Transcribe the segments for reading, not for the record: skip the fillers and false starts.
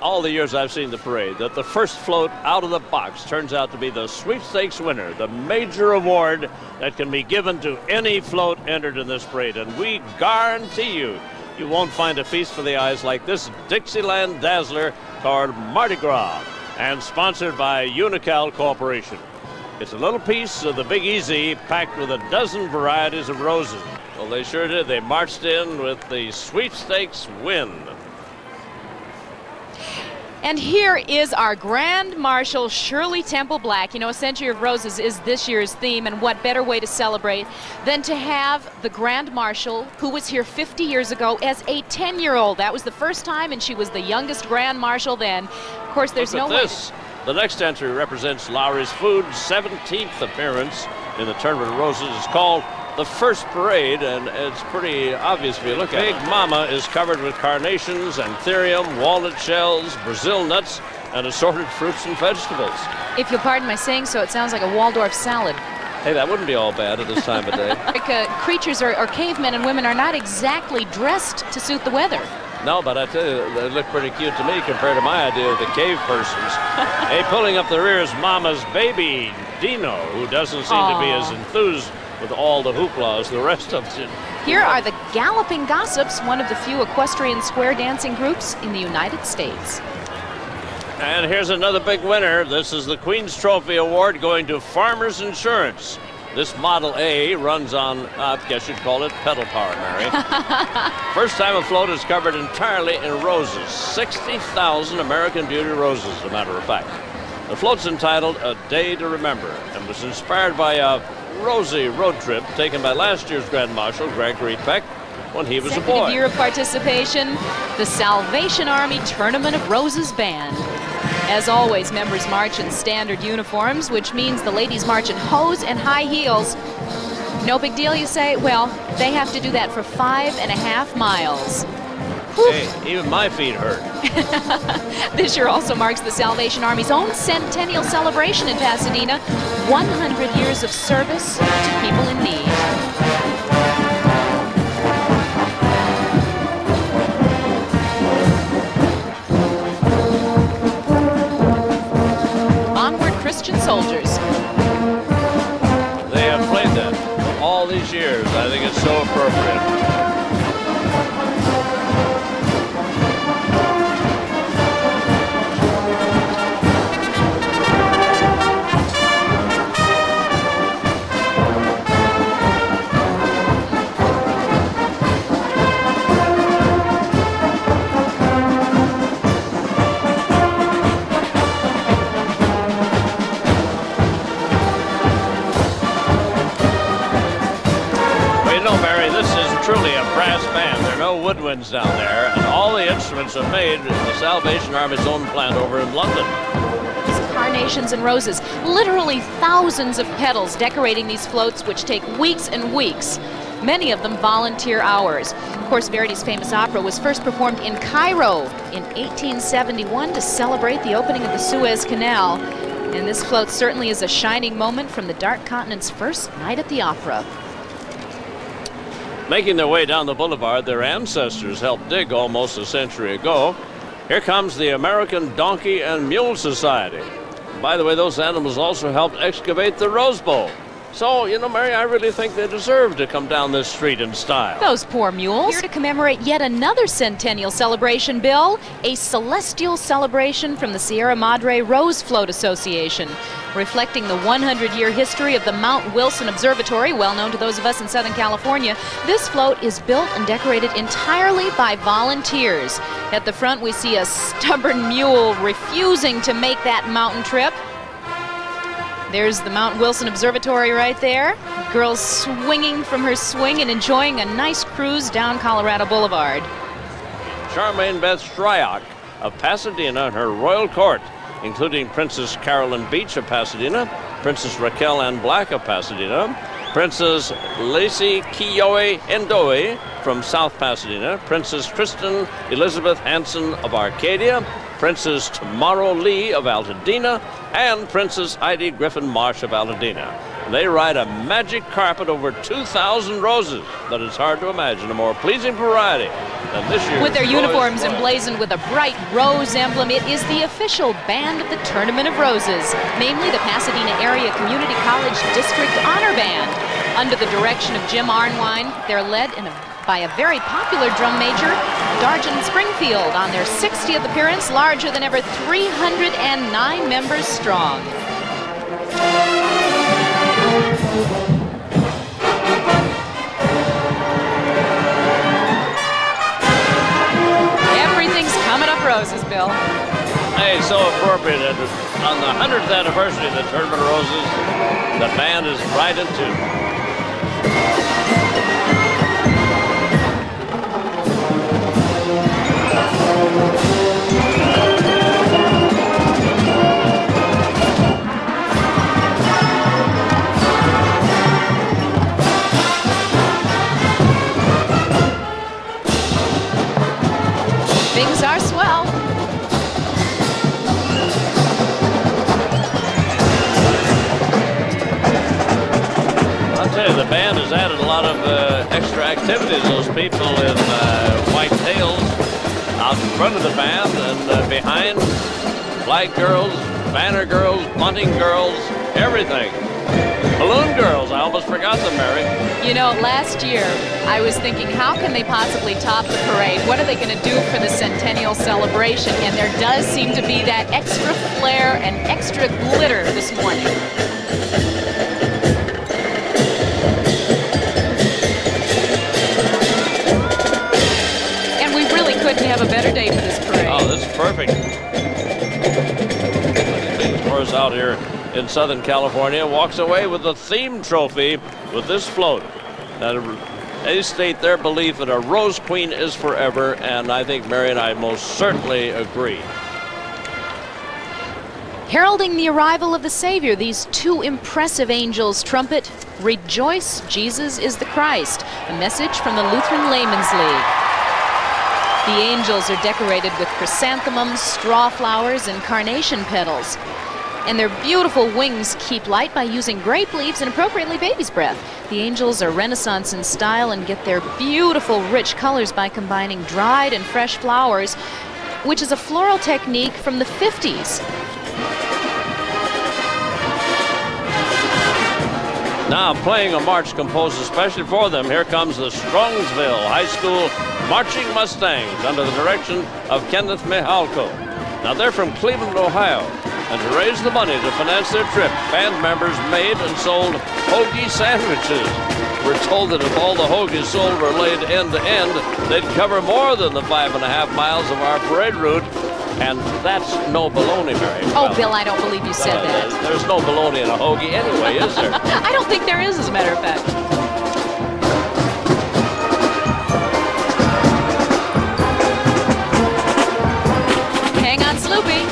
all the years I've seen the parade, that the first float out of the box turns out to be the sweepstakes winner, the major award that can be given to any float entered in this parade. And we guarantee you, you won't find a feast for the eyes like this Dixieland Dazzler called Mardi Gras, and sponsored by Unical Corporation. It's a little piece of the Big Easy packed with a dozen varieties of roses. Well, they sure did. They marched in with the sweepstakes win. And here is our Grand Marshal, Shirley Temple Black. You know, A Century of Roses is this year's theme, and what better way to celebrate than to have the Grand Marshal, who was here 50 years ago as a 10-year-old. That was the first time, and she was the youngest Grand Marshal then. Of course, there's no way. The next entry represents Lowry's Food's 17th appearance in the Tournament of Roses. It's called the First Parade, and it's pretty obvious if you look at it. Big Mama is covered with carnations, anthurium, walnut shells, Brazil nuts, and assorted fruits and vegetables. If you'll pardon my saying so, it sounds like a Waldorf salad. Hey, that wouldn't be all bad at this time of day. Creatures or cavemen and women are not exactly dressed to suit the weather. No, but I tell you, they look pretty cute to me compared to my idea of the cave persons. Hey, pulling up the rear is Mama's baby, Dino, who doesn't seem to be as enthused with all the hoopla as the rest of it. Here are the Galloping Gossips, one of the few equestrian square dancing groups in the United States. And here's another big winner. This is the Queen's Trophy Award going to Farmers Insurance. This Model A runs on, I guess you'd call it pedal power, Mary. First time a float is covered entirely in roses. 60,000 American Beauty roses, as a matter of fact. The float's entitled A Day to Remember and was inspired by a rosy road trip taken by last year's Grand Marshal, Gregory Peck, when he was a boy. Second year of participation, the Salvation Army Tournament of Roses Band. As always, members march in standard uniforms, which means the ladies march in hose and high heels. No big deal, you say? Well, they have to do that for 5.5 miles. Hey, even my feet hurt. This year also marks the Salvation Army's own Centennial celebration in Pasadena. 100 years of service to people in need. Christian soldiers. They have played that for all these years. I think it's so appropriate. Truly a brass band. There are no woodwinds down there, and all the instruments are made in the Salvation Army's own plant over in London. Carnations and roses, literally thousands of petals decorating these floats, which take weeks and weeks, many of them volunteer hours. Of course, Verdi's famous opera was first performed in Cairo in 1871 to celebrate the opening of the Suez Canal, and this float certainly is a shining moment from the Dark Continent's first night at the opera. Making their way down the boulevard, their ancestors helped dig almost a century ago. Here comes the American Donkey and Mule Society. By the way, those animals also helped excavate the Rose Bowl. So, you know, Mary, I really think they deserve to come down this street in style. Those poor mules. Here to commemorate yet another Centennial celebration, Bill, a celestial celebration from the Sierra Madre Rose Float Association, reflecting the 100-year history of the Mount Wilson Observatory, well known to those of us in Southern California. This float is built and decorated entirely by volunteers. At the front, we see a stubborn mule refusing to make that mountain trip. There's the Mount Wilson Observatory right there. Girl swinging from her swing and enjoying a nice cruise down Colorado Boulevard. Charmaine Beth Shryock of Pasadena and her royal court, including Princess Carolyn Beach of Pasadena, Princess Raquel Ann Black of Pasadena, Princess Lacey Kiyoe Ndoye from South Pasadena, Princess Kristen Elizabeth Hanson of Arcadia, Princess Tomorrow Lee of Altadena, and Princess Heidi Griffin Marsh of Altadena. They ride a magic carpet over 2,000 roses that it's hard to imagine a more pleasing variety than this year's. With their uniforms emblazoned with a bright rose emblem, it is the official band of the Tournament of Roses, namely the Pasadena Area Community College District Honor Band. Under the direction of Jim Arnwine, they're led by a very popular drum major, Dargent Springfield, on their 60th appearance, larger than ever, 309 members strong. Everything's coming up roses, Bill. Hey, so appropriate. On the 100th anniversary of the Tournament of Roses, the band is right in tune. Things are swell. I'll tell you, the band has added a lot of extra activities. Those people in white tails out in front of the band and behind, flag girls, banner girls, bunting girls, everything. Balloon girls, I almost forgot them, Mary. You know, last year, I was thinking, how can they possibly top the parade? What are they going to do for the Centennial celebration? And there does seem to be that extra flair and extra glitter this morning. And we really couldn't have a better day for this parade. Oh, this is perfect. Of course, out here in Southern California, walks away with the theme trophy with this float. Now, they state their belief that a Rose Queen is forever, and I think Mary and I most certainly agree. Heralding the arrival of the Savior, these two impressive angels trumpet, "Rejoice, Jesus is the Christ," a message from the Lutheran Laymen's League. The angels are decorated with chrysanthemums, straw flowers, and carnation petals. And their beautiful wings keep light by using grape leaves and appropriately baby's breath. The angels are Renaissance in style and get their beautiful rich colors by combining dried and fresh flowers, which is a floral technique from the 50s. Now playing a march composed especially for them, here comes the Strongsville High School Marching Mustangs under the direction of Kenneth Mihalko. Now they're from Cleveland, Ohio. And to raise the money to finance their trip, band members made and sold hoagie sandwiches. We're told that if all the hoagies sold were laid end to end, they'd cover more than the 5.5 miles of our parade route. And that's no baloney, Mary. Oh, well, Bill, I don't believe you said that. There's no baloney in a hoagie anyway, is there? I don't think there is, as a matter of fact. Hang on, Sloopy.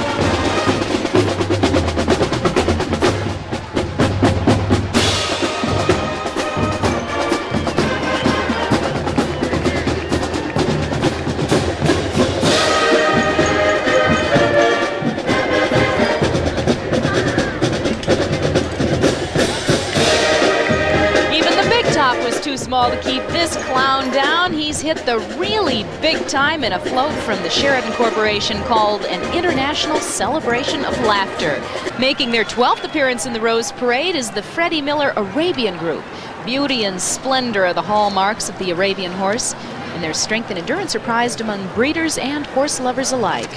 Too small to keep this clown down. He's hit the really big time in a float from the Sheridan Corporation called an International Celebration of Laughter. Making their 12th appearance in the Rose Parade is the Freddie Miller Arabian group. Beauty and splendor are the hallmarks of the Arabian horse, and their strength and endurance are prized among breeders and horse lovers alike.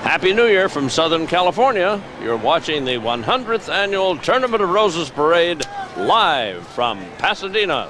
Happy New Year from Southern California. You're watching the 100th Annual Tournament of Roses Parade live from Pasadena.